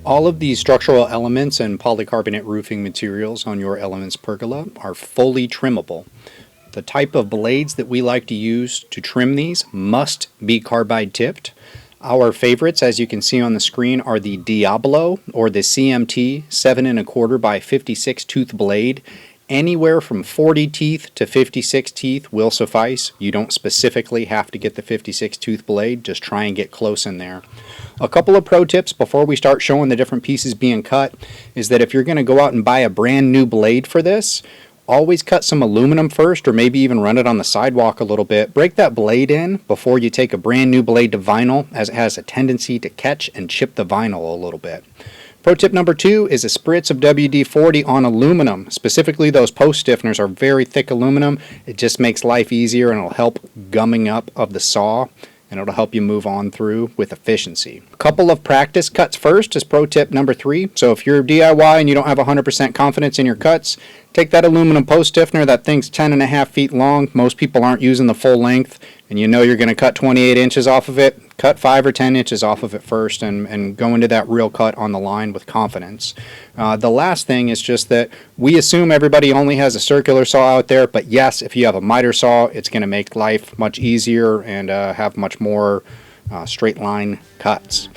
All of these structural elements and polycarbonate roofing materials on your Elements Pergola are fully trimmable. The type of blades that we like to use to trim these must be carbide tipped. Our favorites, as you can see on the screen, are the Diablo or the CMT 7 1/4 by 56 tooth blade. Anywhere from 40 teeth to 56 teeth will suffice. You don't specifically have to get the 56 tooth blade, just try and get close in there. A couple of pro tips before we start showing the different pieces being cut is that if you're going to go out and buy a brand new blade for this, always cut some aluminum first, or maybe even run it on the sidewalk a little bit. Break that blade in before you take a brand new blade to vinyl, as it has a tendency to catch and chip the vinyl a little bit. Pro tip number 2 is a spritz of WD-40 on aluminum. Specifically, those post stiffeners are very thick aluminum. It just makes life easier and it'll help gumming up of the saw, and it'll help you move on through with efficiency. A couple of practice cuts first is pro tip number 3. So if you're DIY and you don't have 100% confidence in your cuts, take that aluminum post stiffener. That thing's 10.5 feet long. Most people aren't using the full length, and you know you're going to cut 28 inches off of it. Cut 5 or 10 inches off of it first and go into that real cut on the line with confidence. The last thing is just that we assume everybody only has a circular saw out there, but yes, if you have a miter saw, it's going to make life much easier and have much more straight line cuts.